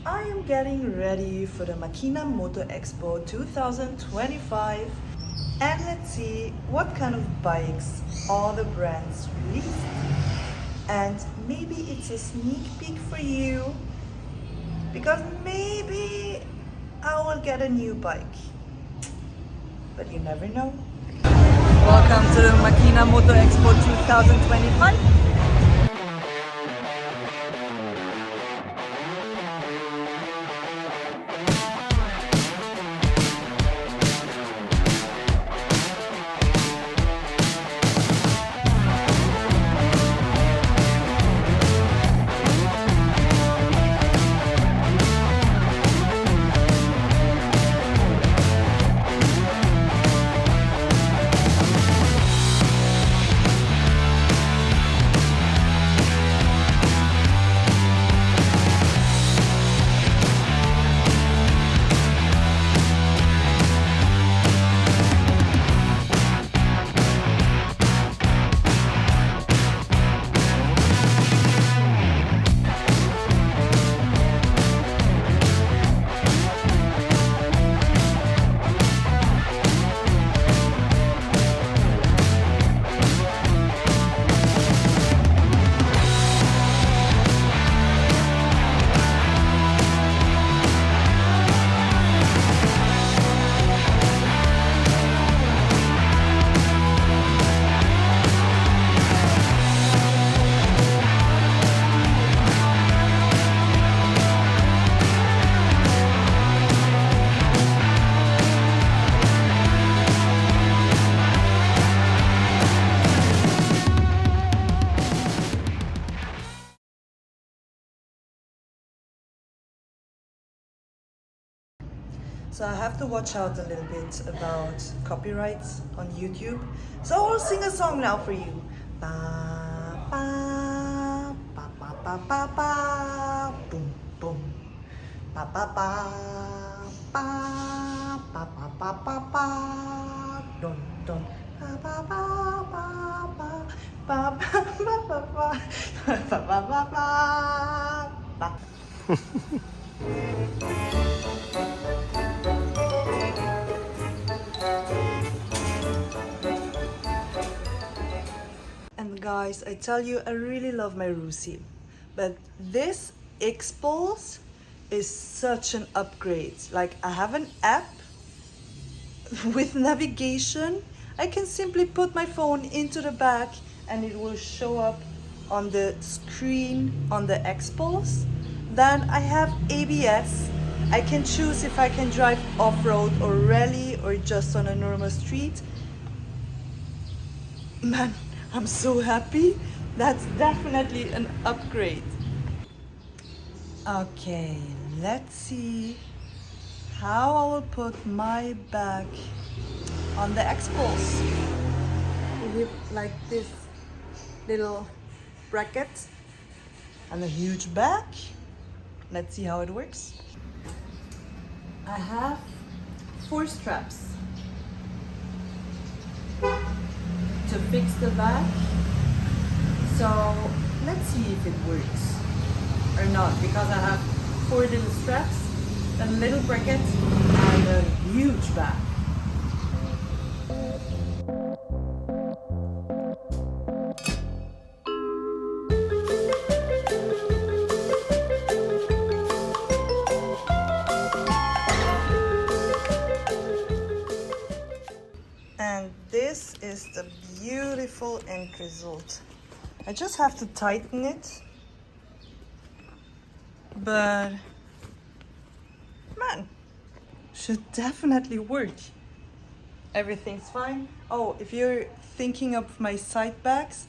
I am getting ready for the Makina Moto Expo 2025, and let's see what kind of bikes all the brands released, and maybe it's a sneak peek for you because maybe I will get a new bike, but you never know. Welcome to the Makina Moto Expo 2025. So I have to watch out a little bit about copyrights on YouTube. So I'll sing a song now for you. Ba ba ba ba ba ba ba boom boom. Ba ba ba ba ba ba ba ba ba dun dun. Ba ba ba ba ba ba ba ba ba ba ba ba ba ba. And guys, I tell you, I really love my Rusi, but this XPulse is such an upgrade. Like, I have an app with navigation. I can simply put my phone into the back and it will show up on the screen on the XPulse. Then I have ABS. I can choose if I can drive off-road or rally or just on a normal street. Man, I'm so happy. That's definitely an upgrade. Okay, let's see how I will put my bag on the XPulse. We have like this little bracket and a huge bag. Let's see how it works. I have 4 straps to fix the bag. So let's see if it works or not, because I have 4 little straps, a little bracket and a huge bag. And this is the beautiful end result. I just have to tighten it, but man, should definitely work. Everything's fine. Oh, if you're thinking of my side bags,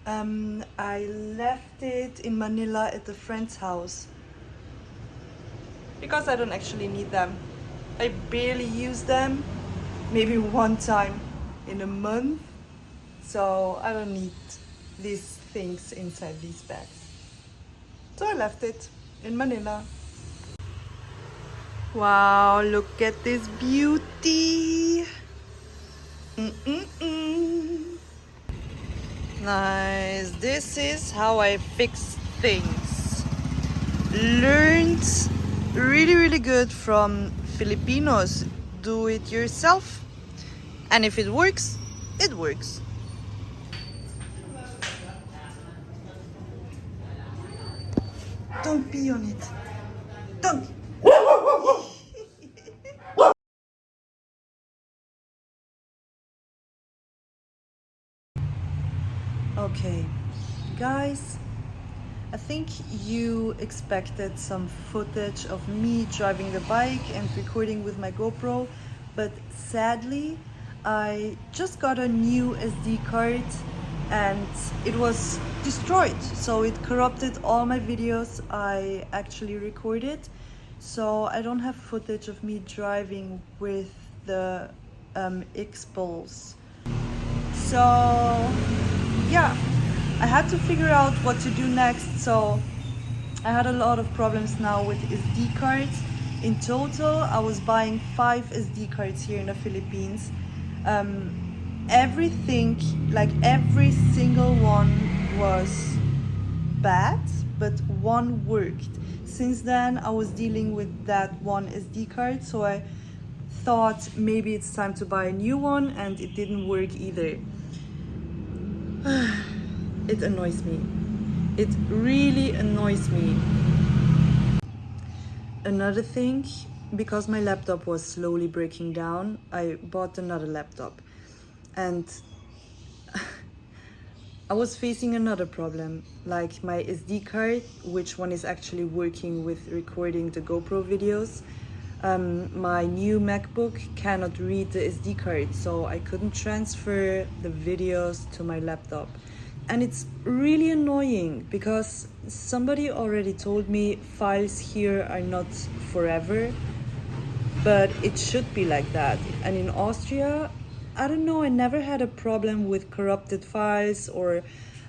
I left it in Manila at a friend's house because I don't actually need them. I barely use them, maybe one time in a month, so I don't need these things inside these bags. So I left it in Manila. Wow, look at this beauty. Nice. This is how I fix things. Learned really good from Filipinos. Do it yourself. And if it works, it works. Don't pee on it. Don't. Okay, guys, I think you expected some footage of me driving the bike and recording with my GoPro, but sadly, I just got a new SD card and it was destroyed. So it corrupted all my videos I actually recorded. So I don't have footage of me driving with the XPulse. So yeah, I had to figure out what to do next. So I had a lot of problems now with SD cards. In total, I was buying 5 SD cards here in the Philippines. Everything, like every single one was bad, but one worked. Since then, I was dealing with that one SD card, so I thought maybe it's time to buy a new one, and it didn't work either. It annoys me. It really annoys me. Another thing, because my laptop was slowly breaking down, I bought another laptop. And I was facing another problem, like my SD card, which one is actually working with recording the GoPro videos. My new MacBook cannot read the SD card, so I couldn't transfer the videos to my laptop. And it's really annoying because somebody already told me files here are not forever, but it should be like that. And in Austria, I don't know, I never had a problem with corrupted files or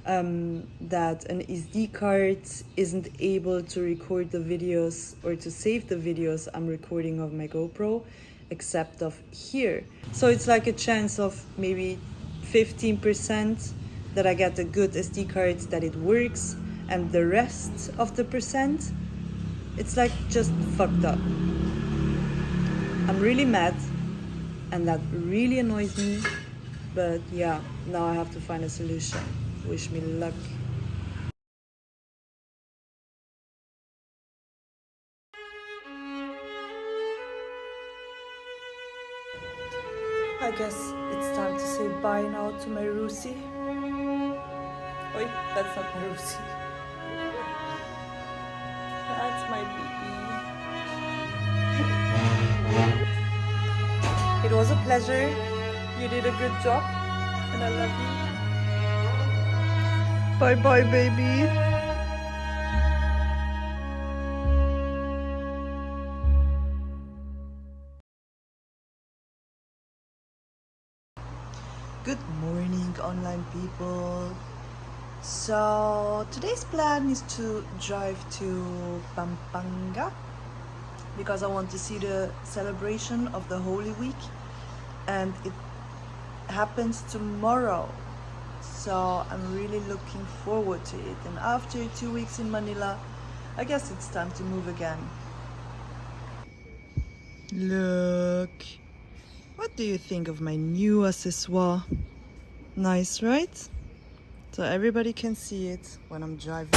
that an SD card isn't able to record the videos or to save the videos I'm recording of my GoPro, except of here. So it's like a chance of maybe 15% that I get a good SD card, that it works, and the rest of the percent, it's like just fucked up. I'm really mad, and that really annoys me, but yeah, now I have to find a solution. Wish me luck. I guess it's time to say bye now to my Rusi. Wait, that's not my Rusi. That's my baby. It was a pleasure. You did a good job, and I love you. Bye bye, baby. Good morning, online people. So today's plan is to drive to Pampanga because I want to see the celebration of the Holy Week, and it happens tomorrow. So I'm really looking forward to it. And after 2 weeks in Manila, I guess it's time to move again. Look. What do you think of my new accessoire? Nice, right? So everybody can see it when I'm driving.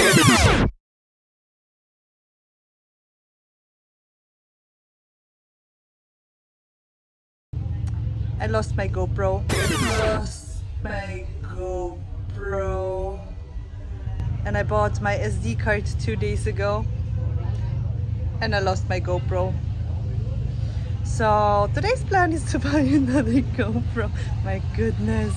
I lost my GoPro. And I bought my SD card 2 days ago. And I lost my GoPro. So today's plan is to buy another GoPro. My goodness.